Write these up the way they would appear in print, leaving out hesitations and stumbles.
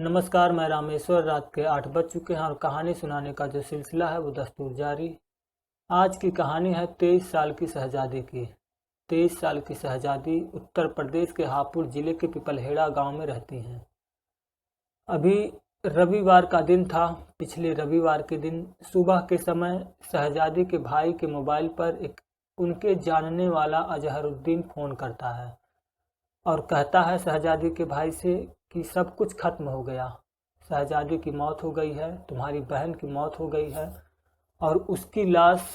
नमस्कार, मैं रामेश्वर। रात के 8 बज चुके हैं और कहानी सुनाने का जो सिलसिला है वो दस्तूर जारी। आज की कहानी है 23 साल की शहजादी की। 23 साल की शहजादी उत्तर प्रदेश के हापुड़ जिले के पिपलहेड़ा गांव में रहती हैं। अभी रविवार का दिन था। पिछले रविवार के दिन सुबह के समय शहजादी के भाई के मोबाइल पर एक उनके जानने वाला अजहरुद्दीन फ़ोन करता है और कहता है शहजादी के भाई से कि सब कुछ खत्म हो गया। शहजादी की मौत हो गई है, तुम्हारी बहन की मौत हो गई है और उसकी लाश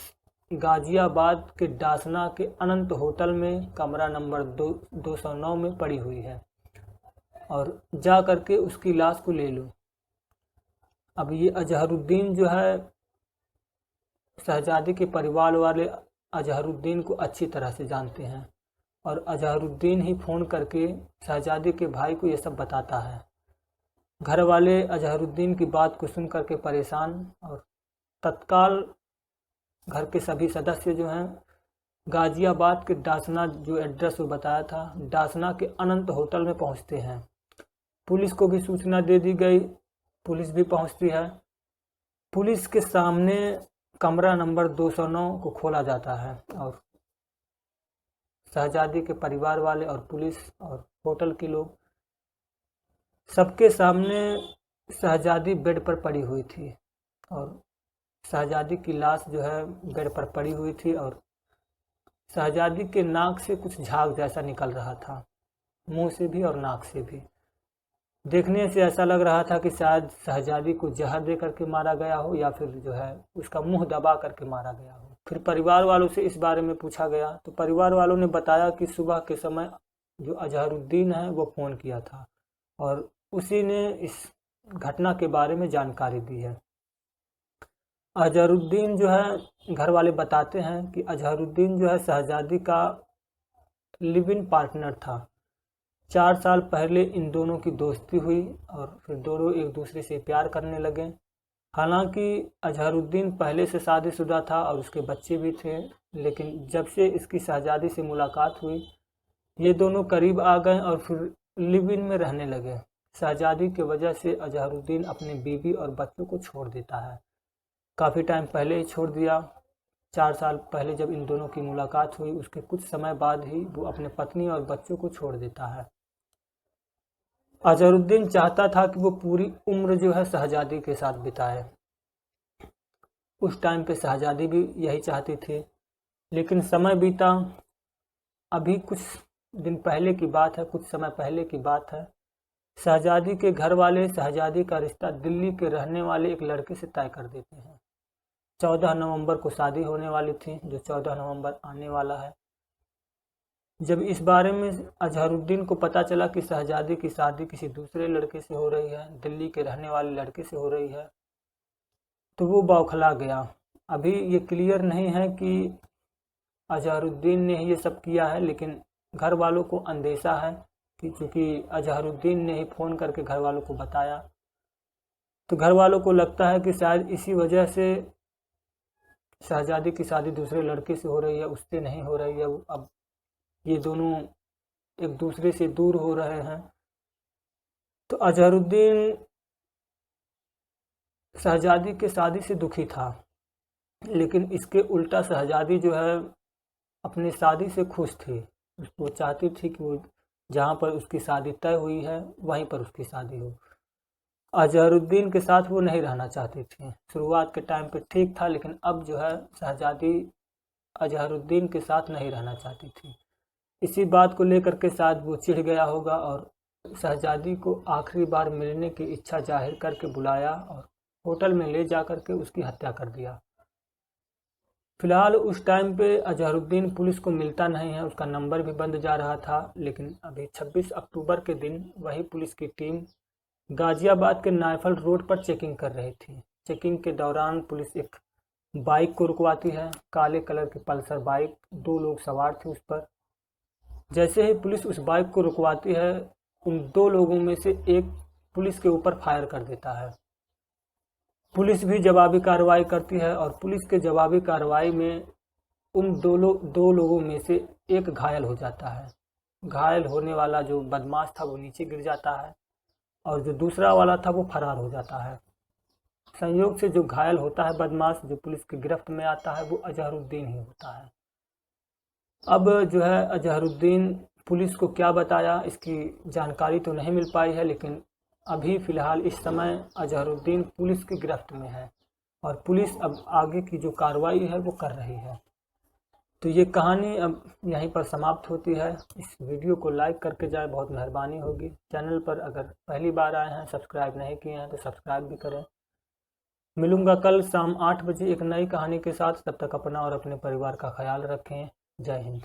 गाजियाबाद के डासना के अनंत होटल में कमरा नंबर 209 में पड़ी हुई है और जा करके उसकी लाश को ले लो। अब ये अजहरुद्दीन जो है, शहजादी के परिवार वाले अजहरुद्दीन को अच्छी तरह से जानते हैं और अजहरुद्दीन ही फ़ोन करके शहजादी के भाई को ये सब बताता है। घर वाले अजहरुद्दीन की बात को सुन करके परेशान और तत्काल घर के सभी सदस्य जो हैं गाजियाबाद के डासना, जो एड्रेस वो बताया था, डासना के अनंत होटल में पहुंचते हैं। पुलिस को भी सूचना दे दी गई, पुलिस भी पहुंचती है। पुलिस के सामने कमरा नंबर 209 को खोला जाता है और शहजादी के परिवार वाले और पुलिस और होटल के लोग सबके सामने शहजादी बेड पर पड़ी हुई थी और शहजादी की लाश जो है बेड पर पड़ी हुई थी और शहजादी के नाक से कुछ झाग जैसा निकल रहा था, मुंह से भी और नाक से भी। देखने से ऐसा लग रहा था कि शायद शहजादी को जहर दे करके मारा गया हो या फिर जो है उसका मुंह दबा करके मारा गया हो। फिर परिवार वालों से इस बारे में पूछा गया तो परिवार वालों ने बताया कि सुबह के समय जो अजहरुद्दीन है वो फ़ोन किया था और उसी ने इस घटना के बारे में जानकारी दी है। अजहरुद्दीन जो है, घर वाले बताते हैं कि अजहरुद्दीन जो है शहजादी का लिव इन पार्टनर था। 4 साल पहले इन दोनों की दोस्ती हुई और फिर दोनों एक दूसरे से प्यार करने लगे। हालांकि अजहरुद्दीन पहले से शादीशुदा था और उसके बच्चे भी थे, लेकिन जब से इसकी शहजादी से मुलाकात हुई ये दोनों करीब आ गए और फिर लिव इन में रहने लगे। शहजादी की वजह से अजहरुद्दीन अपनी बीवी और बच्चों को छोड़ देता है। काफ़ी टाइम पहले ही छोड़ दिया। 4 साल पहले जब इन दोनों की मुलाकात हुई उसके कुछ समय बाद ही वो अपने पत्नी और बच्चों को छोड़ देता है। अजहरुद्दीन चाहता था कि वो पूरी उम्र जो है शहजादी के साथ बिताए। उस टाइम पे शहजादी भी यही चाहती थी, लेकिन समय बीता। अभी कुछ दिन पहले की बात है, कुछ समय पहले की बात है। शहजादी के घर वाले शहजादी का रिश्ता दिल्ली के रहने वाले एक लड़के से तय कर देते हैं। 14 नवंबर को शादी होने वाली थी, जो 14 नवंबर आने वाला है। जब इस बारे में अजहरुद्दीन को पता चला कि शहजादी की शादी किसी दूसरे लड़के से हो रही है, दिल्ली के रहने वाले लड़के से हो रही है, तो वो बौखला गया। अभी ये क्लियर नहीं है कि अजहरुद्दीन ने ये सब किया है, लेकिन घर वालों को अंदेशा है कि चूँकि अजहरुद्दीन ने ही फ़ोन करके घर वालों को बताया, तो घर वालों को लगता है कि शायद इसी वजह से शहजादी की शादी दूसरे लड़के से हो रही है, उससे नहीं हो रही है। अब ये दोनों एक दूसरे से दूर हो रहे हैं। तो अजहरुद्दीन शहजादी के शादी से दुखी था, लेकिन इसके उल्टा शहजादी जो है अपनी शादी से खुश थी। वो चाहती थी कि वो जहाँ पर उसकी शादी तय हुई है वहीं पर उसकी शादी हो। अजहरुद्दीन के साथ वो नहीं रहना चाहती थी। शुरुआत के टाइम पे ठीक था, लेकिन अब जो है शहजादी अजहरुद्दीन के साथ नहीं रहना चाहती थी। इसी बात को लेकर के शायद वो चिढ़ गया होगा और शहजादी को आखिरी बार मिलने की इच्छा जाहिर करके बुलाया और होटल में ले जा करके उसकी हत्या कर दिया। फिलहाल उस टाइम पे अजहरुद्दीन पुलिस को मिलता नहीं है, उसका नंबर भी बंद जा रहा था। लेकिन अभी 26 अक्टूबर के दिन वही पुलिस की टीम गाजियाबाद के नायफल रोड पर चेकिंग कर रही थी। चेकिंग के दौरान पुलिस एक बाइक को रुकवाती है, काले कलर की पल्सर बाइक, 2 लोग सवार थे उस पर। जैसे ही पुलिस उस बाइक को रुकवाती है, उन 2 लोगों में से एक पुलिस के ऊपर फायर कर देता है। पुलिस भी जवाबी कार्रवाई करती है और पुलिस के जवाबी कार्रवाई में उन दो लोगों में से एक घायल हो जाता है। घायल होने वाला जो बदमाश था वो नीचे गिर जाता है और जो दूसरा वाला था वो फरार हो जाता है। संयोग से जो घायल होता है बदमाश, जो पुलिस की गिरफ्त में आता है, वो अजहरुद्दीन ही होता है। अब जो है अजहरुद्दीन पुलिस को क्या बताया, इसकी जानकारी तो नहीं मिल पाई है, लेकिन अभी फ़िलहाल इस समय अजहरुद्दीन पुलिस की गिरफ्त में है और पुलिस अब आगे की जो कार्रवाई है वो कर रही है। तो ये कहानी अब यहीं पर समाप्त होती है। इस वीडियो को लाइक करके जाए, बहुत मेहरबानी होगी। चैनल पर अगर पहली बार आए हैं, सब्सक्राइब नहीं किए हैं तो सब्सक्राइब भी करें। मिलूंगा कल शाम 8 बजे एक नई कहानी के साथ। तब तक अपना और अपने परिवार का ख्याल रखें। जय हिंद।